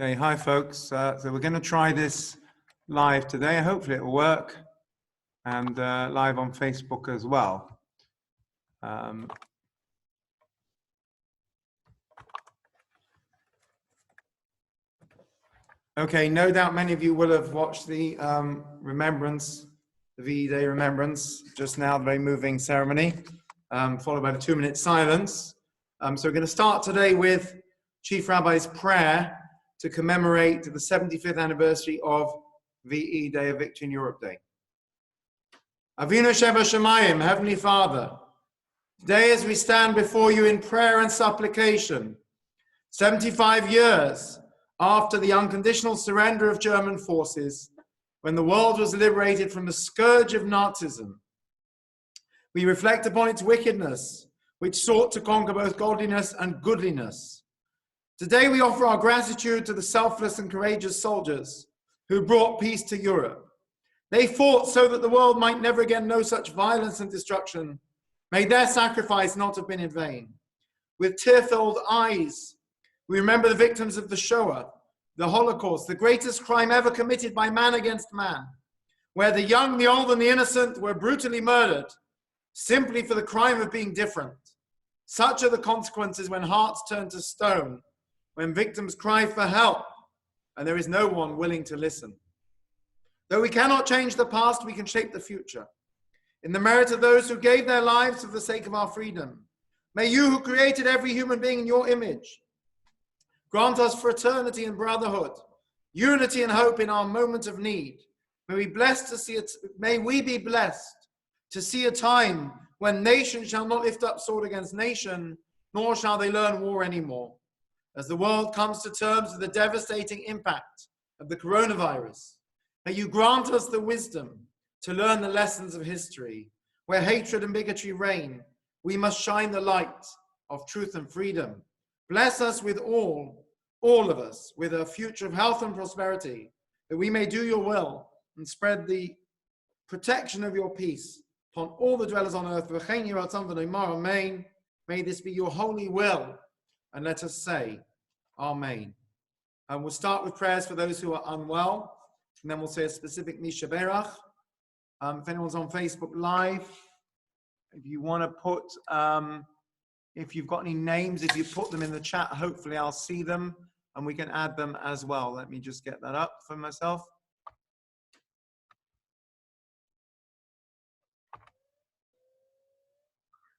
Okay, hi folks. So we're going to try this live today. Hopefully it will work, and live on Facebook as well. Okay, no doubt many of you will have watched the remembrance, the VE Day remembrance, just now, the very moving ceremony, followed by the 2-minute silence. So we're going to start today with Chief Rabbi's prayer to commemorate the 75th anniversary of VE Day, of Victory in Europe Day. Avinu Sheva Shemayim, Heavenly Father, today as we stand before you in prayer and supplication, 75 years after the unconditional surrender of German forces, when the world was liberated from the scourge of Nazism, we reflect upon its wickedness, which sought to conquer both godliness and goodliness. Today we offer our gratitude to the selfless and courageous soldiers who brought peace to Europe. They fought so that the world might never again know such violence and destruction. May their sacrifice not have been in vain. With tear-filled eyes, we remember the victims of the Shoah, the Holocaust, the greatest crime ever committed by man against man, where the young, the old, and the innocent were brutally murdered simply for the crime of being different. Such are the consequences when hearts turn to stone, when victims cry for help, and there is no one willing to listen. Though we cannot change the past, we can shape the future. In the merit of those who gave their lives for the sake of our freedom, may you, who created every human being in your image, grant us fraternity and brotherhood, unity and hope in our moment of need. May we be blessed to see a time when nation shall not lift up sword against nation, nor shall they learn war anymore. As the world comes to terms with the devastating impact of the coronavirus, may you grant us the wisdom to learn the lessons of history. Where hatred and bigotry reign, we must shine the light of truth and freedom. Bless us with all of us, with a future of health and prosperity, that we may do your will and spread the protection of your peace upon all the dwellers on earth. Amen. May this be your holy will. And let us say, Amen. And we'll start with prayers for those who are unwell, and then we'll say a specific Misha Berach. If anyone's on Facebook Live, if you want to put, if you've got any names, if you put them in the chat, hopefully I'll see them, and we can add them as well. Let me just get that up for myself.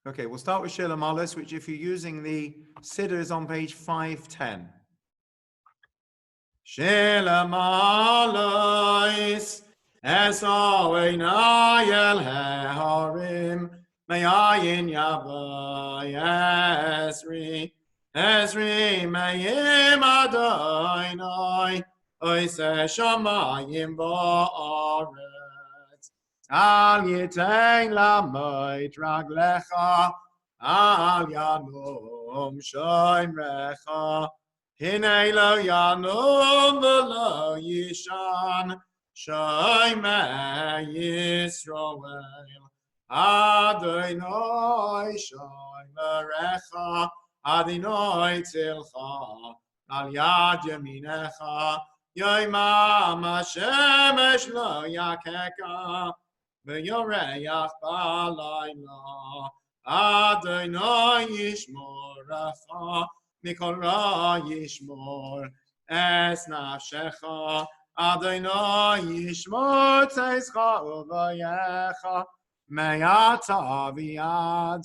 Okay, we'll start with Shalom Alis, which if you're using the Siddur is on page 510. Shalom Alis, Esoinai el Harim, Mayayin Yavai Esri, Mayim Adonai, Oise Shamayim Ba'aret. Al yitein lamoit raglecha, al yanum shoimrecha, hinei lo yanum v'lo yishan, shoimei Yisroel. Adonai shoimerecha, Adonai tzilcha, al yad yaminecha, yoimam hashemesh lo yakeka, V'yoreyach b'alayla, Adonai yishmorecha, mikol ra yishmor es nafshecha, Adonai yishmor tzeitzcha uvayecha, me'ata v'yad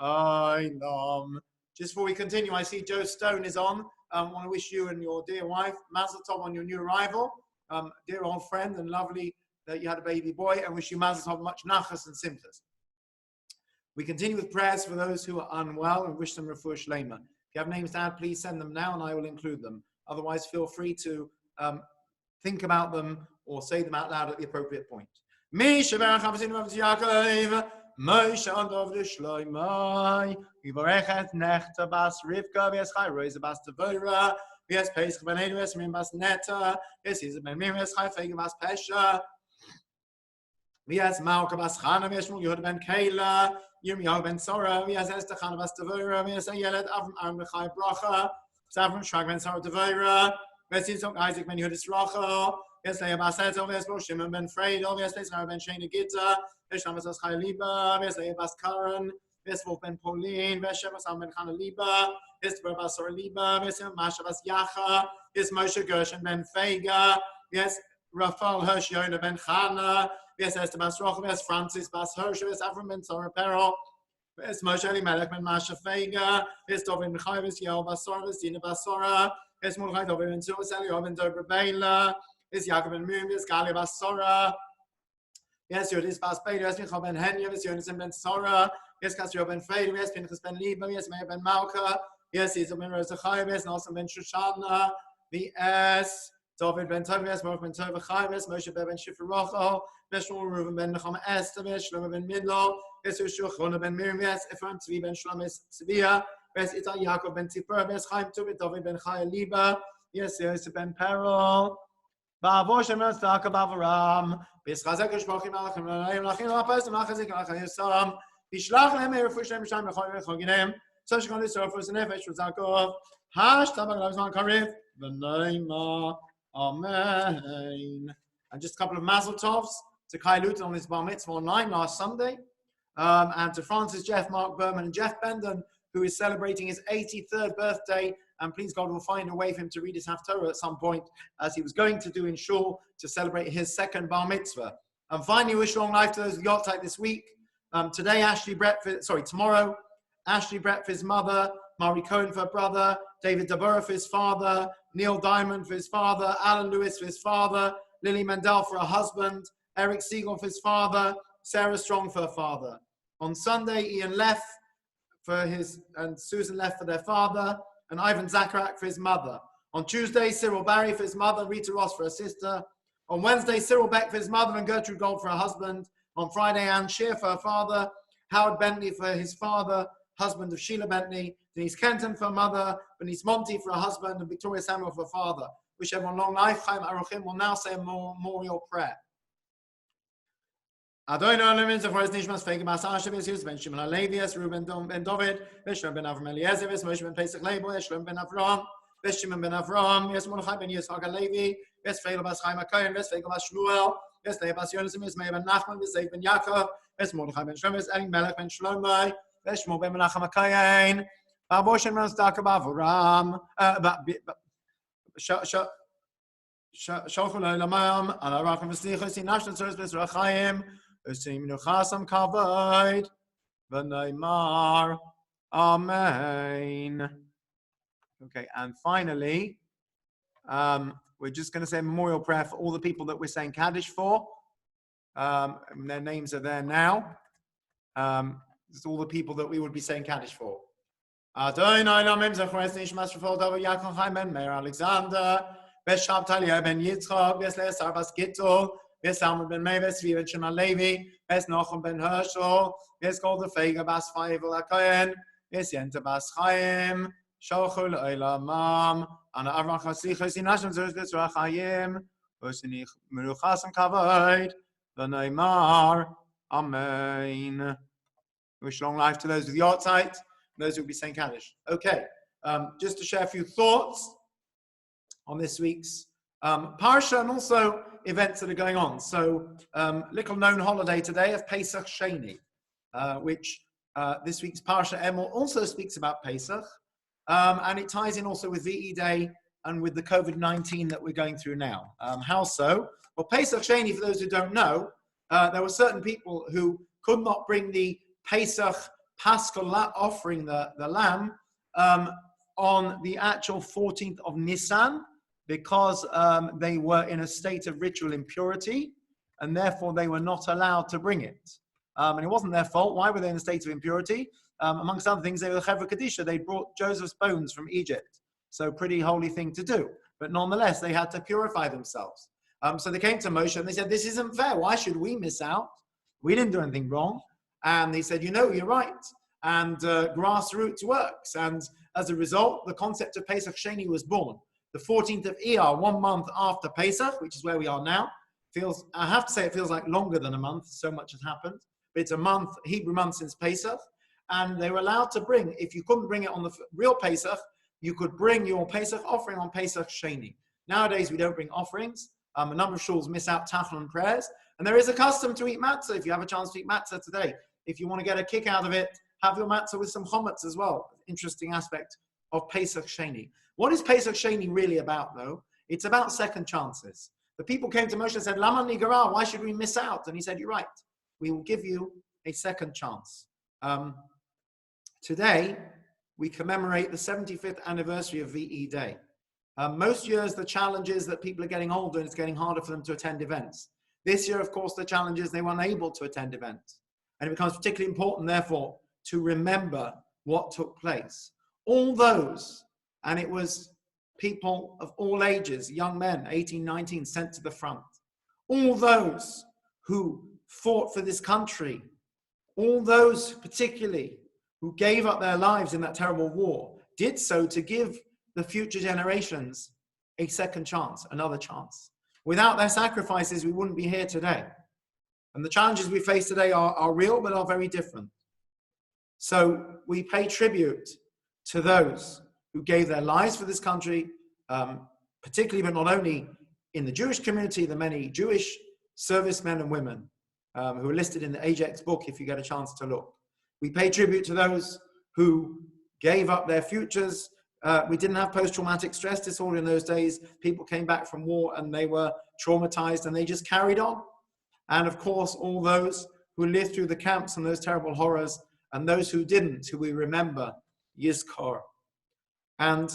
olam. Just before we continue, I see Joe Stone is on. I want to wish you and your dear wife Mazel Tov on your new arrival. Dear old friend and lovely that you had a baby boy, and wish you Mazel Tov, much nachas and simtas. We continue with prayers for those who are unwell and wish them refuah shlema. If you have names to add, please send them now and I will include them. Otherwise, feel free to think about them or say them out loud at the appropriate point. Misha Berach Avosinu Avos Yaakov, Moshe Andov Shloimei, Yivarechet Nechta Bas Rivka, V'es Chai Roiza Bas Tevora, V'es Pesach Ben Edu, V'es Mim Bas Neta, V'es Yizah Ben Mim, V'es Chai Fega Bas Pesha, V'es Malka Bas Chana, V'es Shmuel Yehuda Ben Kela, Yirmiyahu Ben Sora, V'es Esther Chana Bas Tevora, V'es Ayelet Avram Aram B'chai Bracha, V'es Avram Shrag Ben Sora Tevora, Ves Yitzchak Isaac ben Yehudis Rachel, Ves Leah Bas Hetzel, Ves Bo Shimon ben Fredo, Ves Leah ben Shana Gitta, Ves Shamas As Chai Liba, Ves Leah Bas Karen, Ves Wolf ben Pauline, Ves Sheva Sam ben Chana Liba, Ves Ber Bas Sor Liba, Ves Masha Bas Yacha, Ves Moshe Gershon ben Fega, Ves Rafael Hirsch Yona ben Chana, Ves Esther Bas Rochel, Ves Francis Bas Hirsch, Ves Avram ben Torah Perel, Ves Moshe Elimelech ben Masha Fega, Ves David Mechai, Ves Yael Bas Sora, Ves Dina Bas Sora, Ves Mordechai David ben Tzur, Eliyahu ben Dober Bela, Ves Yaakov ben Mum, Ves Gali Bas Sora, Ves Yudis Bas Bela, Ves Michal ben Henya, Ves Yonasan ben Sora, Ves Kasrio ben Freda, Ves Pinchas ben Liba, Ves Meir ben Malka, Ves Yisrael ben Rozachai, Ves Nasan ben Shoshana, Ves David ben Tov, Ves Baruch ben Tovachai, Ves Moshe ben Shifra Rachel, Ves Shmuel Reuven ben Nechama Esther, Ves Shlomo ben Midlo, Ves Yoshua Chona ben Miriam, Ves Ephraim Tzvi ben Shlomo Tzviya, Ves Itai Yaakov ben Tzipor, Ves Chaim Tuvit David ben Chaya Liba, Ves Yosef ben Perel, Ba'avo Shem Tzedakah Ba'avaram, Ves Chazek Shmochim Alachim Lachim Lachim Lachim Lachim Lachim Lachim Bishlach Lem Erefu Shem Shem B'Chol V'Choginem, so Shkon Yisrael for Nefesh Tzakov, Hash Tabak Lavzman Karif, V'Neima. Amen. And just a couple of mazel tovs to Kai Luton on his bar mitzvah online last Sunday, and to Francis, Jeff, Mark Berman, and Jeff Bendon, who is celebrating his 83rd birthday. And please God will find a way for him to read his Haftorah at some point, as he was going to do in Shul to celebrate his second bar mitzvah. And finally, wish long life to those of Yotzeit this week. Tomorrow, Ashley Brett for his mother, Mari Cohen for her brother, David Deborah for his father, Neil Diamond for his father, Alan Lewis for his father, Lily Mandel for her husband, Eric Siegel for his father, Sarah Strong for her father. On Sunday, Ian Leff for his and Susan Leff for their father, and Ivan Zacharak for his mother. On Tuesday, Cyril Barry for his mother, Rita Ross for her sister. On Wednesday, Cyril Beck for his mother and Gertrude Gold for her husband. On Friday, Anne Shear for her father, Howard Bentley for his father, husband of Sheila Bentley, Denise Kenton for her mother, Bernice Monty for her husband, and Victoria Samuel for her father. Wish everyone long life. Chaim Aruchim will now say a memorial prayer. Adonai Olam Zechor es Nishmas Fegi Bas Asher Yusuf ben Shimon HaLevi, Reuben ben David, Shlomo ben Avram Eliezer, Moshe ben Pesach Lebo, Shlomo ben Avram, Shimon ben Avram, Mordechai ben Yitzchak HaLevi, Feiel Bas Chaim HaKohen, Feiel Bas Shmuel, Leah Bas Yonasan, Meir ben Nachman, Zev ben Yaakov, Mordechai ben Shlomo, Elimelech ben Shlomo, Shmuel ben Menachem HaKohen, Ba'avo Shem Tzedakah Ba'avaram, Shalchu L'Olamam, Ala Racham V'Slichos, Nashon Tzoros B'Zrachayim, Usim Nuchasam Kavod, V'Neimar, Amen. Okay, and finally, we're just going to say a memorial prayer for all the people that we're saying Kaddish for. Their names are there now. It's all the people that we would be saying Kaddish for. Adonai Olam Zechor es Nishmas Rafal David Yaakov Chaim ben Meir Alexander, Beshab Talia ben Yitzchak, Besle Sarbas Gittel, Besalman ben Meir, Besvi ben Shimon Levi, Bes Nochem ben Herschel, Bes Golda Feiga Bas Feivel HaKohen, Bes Yenta Bas Chaim, Shalchu L'Olamam, Ana Avram Chaslichos Inashim Zerus B'Zrachayim, Usinich Meruchasam Kavod, V'Neimar, Amen. Wish long life to those with Yotzeit, those who will be saying Kaddish. Okay, just to share a few thoughts on this week's Parsha and also events that are going on. So, little known holiday today of Pesach Sheni, which this week's Parsha Emor also speaks about Pesach, and it ties in also with VE Day and with the COVID-19 that we're going through now. How so? Well, Pesach Sheni, for those who don't know, there were certain people who could not bring the Pesach Paschal offering, the lamb, on the actual 14th of Nisan, because they were in a state of ritual impurity, and therefore they were not allowed to bring it. And it wasn't their fault. Why were they in a state of impurity? Amongst other things, they were Chevra Kadisha. They brought Joseph's bones from Egypt. So pretty holy thing to do. But nonetheless, they had to purify themselves. So they came to Moshe and they said, this isn't fair. Why should we miss out? We didn't do anything wrong. And he said, you're right. And grassroots works. And as a result, the concept of Pesach Sheni was born. The 14th of Iyar, 1 month after Pesach, which is where we are now. I have to say it feels like longer than a month. So much has happened. But it's a month, Hebrew month since Pesach. And they were allowed to bring, if you couldn't bring it on the real Pesach, you could bring your Pesach offering on Pesach Sheni. Nowadays, we don't bring offerings. A number of shuls miss out Tachlon prayers. And there is a custom to eat matzah if you have a chance to eat matzah today. If you want to get a kick out of it, have your matzah with some chometz as well. Interesting aspect of Pesach Sheni. What is Pesach Sheni really about, though? It's about second chances. The people came to Moshe and said, Lama nigara, why should we miss out? And he said, you're right. We will give you a second chance. Today, we commemorate the 75th anniversary of VE Day. Most years, the challenge is that people are getting older and it's getting harder for them to attend events. This year, of course, the challenge is they were unable to attend events. And it becomes particularly important, therefore, to remember what took place. All those, and it was people of all ages, young men, 18, 19, sent to the front. All those who fought for this country, all those particularly who gave up their lives in that terrible war, did so to give the future generations a second chance, another chance. Without their sacrifices, we wouldn't be here today. And the challenges we face today are real, but are very different. So we pay tribute to those who gave their lives for this country, particularly, but not only in the Jewish community, the many Jewish servicemen and women who are listed in the Ajax book, if you get a chance to look. We pay tribute to those who gave up their futures. We didn't have post-traumatic stress disorder in those days. People came back from war and they were traumatized and they just carried on. And of course, all those who lived through the camps and those terrible horrors, and those who didn't, who we remember, Yizkor. And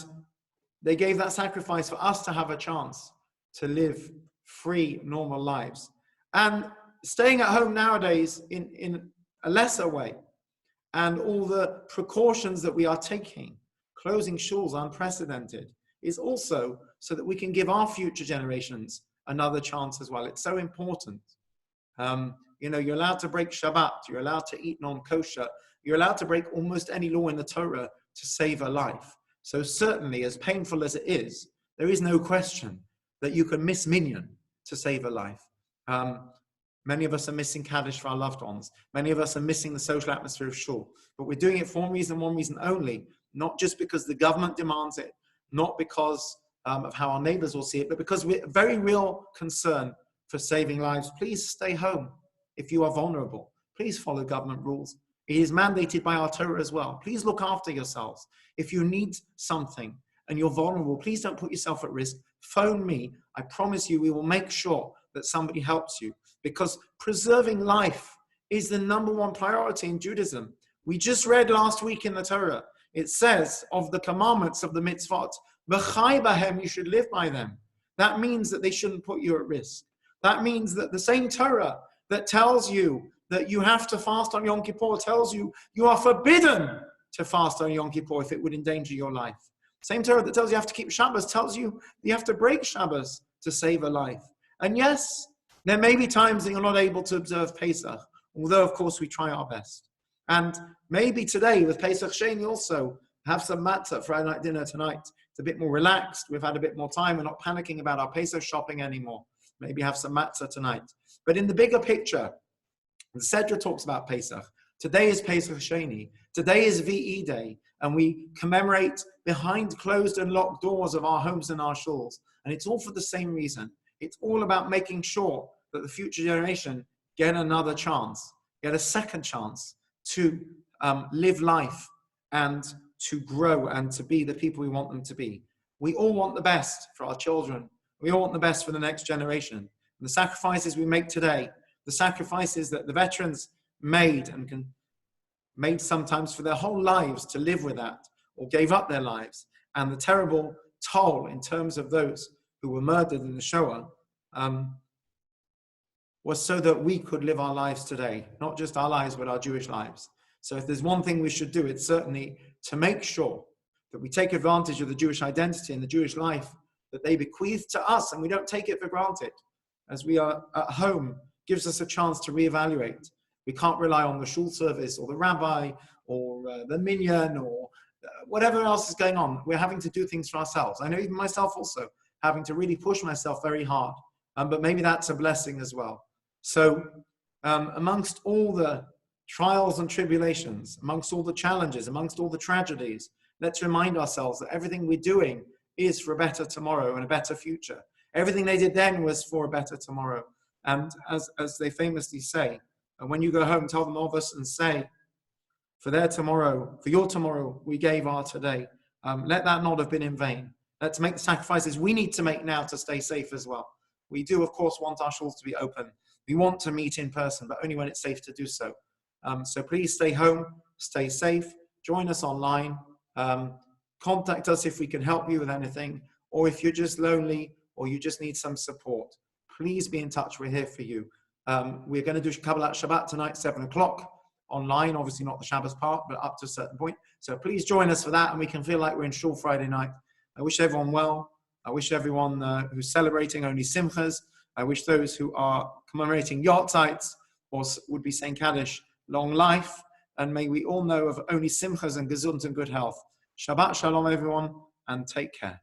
they gave that sacrifice for us to have a chance to live free, normal lives. And staying at home nowadays in a lesser way, and all the precautions that we are taking, closing shuls unprecedented, is also so that we can give our future generations another chance as well. It's so important. You're allowed to break Shabbat, you're allowed to eat non-kosher, you're allowed to break almost any law in the Torah to save a life. So certainly, as painful as it is, there is no question that you can miss minyan to save a life. Many of us are missing Kaddish for our loved ones. Many of us are missing the social atmosphere of shul. But we're doing it for one reason only, not just because the government demands it, not because of how our neighbors will see it, but because we're very real concern for saving lives. Please stay home if you are vulnerable. Please follow government rules. It is mandated by our Torah as well. Please look after yourselves. If you need something and you're vulnerable, please don't put yourself at risk. Phone me. I promise you we will make sure that somebody helps you, because preserving life is the number one priority in Judaism. We just read last week in the Torah, it says of the commandments of the mitzvot, B'chai b'hem, you should live by them. That means that they shouldn't put you at risk. That means that the same Torah that tells you that you have to fast on Yom Kippur tells you you are forbidden to fast on Yom Kippur if it would endanger your life. Same Torah that tells you have to keep Shabbos tells you you have to break Shabbos to save a life. And yes, there may be times that you're not able to observe Pesach, although of course we try our best. And maybe today with Pesach Sheni also have some matzah Friday night dinner tonight. It's a bit more relaxed. We've had a bit more time. We're not panicking about our Pesach shopping anymore. Maybe have some matzah tonight. But in the bigger picture, the Sedra talks about Pesach. Today is Pesach Sheni. Today is VE Day. And we commemorate behind closed and locked doors of our homes and our shuls. And it's all for the same reason. It's all about making sure that the future generation get another chance, get a second chance to live life and to grow and to be the people we want them to be. We all want the best for our children. We all want the best for the next generation. And the sacrifices we make today, the sacrifices that the veterans made and made sometimes for their whole lives to live with that, or gave up their lives, and the terrible toll in terms of those who were murdered in the Shoah, was so that we could live our lives today, not just our lives, but our Jewish lives. So if there's one thing we should do, it's certainly to make sure that we take advantage of the Jewish identity and the Jewish life that they bequeath to us, and we don't take it for granted. As we are at home, gives us a chance to reevaluate. We can't rely on the shul service or the rabbi or the minyan or whatever else is going on. We're having to do things for ourselves. I know even myself also having to really push myself very hard, but maybe that's a blessing as well. So amongst all the trials and tribulations, amongst all the challenges, amongst all the tragedies, let's remind ourselves that everything we're doing is for a better tomorrow and a better future. Everything they did then was for a better tomorrow. And as they famously say, and when you go home, tell them of us and say, for their tomorrow, for your tomorrow, we gave our today. Let that not have been in vain. Let's make the sacrifices we need to make now to stay safe as well. We do, of course, want our shuls to be open. We want to meet in person, but only when it's safe to do so. So please stay home, stay safe, join us online, contact us if we can help you with anything, or if you're just lonely or you just need some support, please be in touch. We're here for you. We're going to do Kabbalat Shabbat tonight, 7 o'clock, online, obviously not the Shabbos part, but up to a certain point. So please join us for that, and we can feel like we're in shul Friday night. I wish everyone well. I wish everyone who's celebrating only simchas. I wish those who are commemorating yortzites or would be saying Kaddish, long life, and may we all know of only simchas and gesund and good health. Shabbat shalom, everyone, and take care.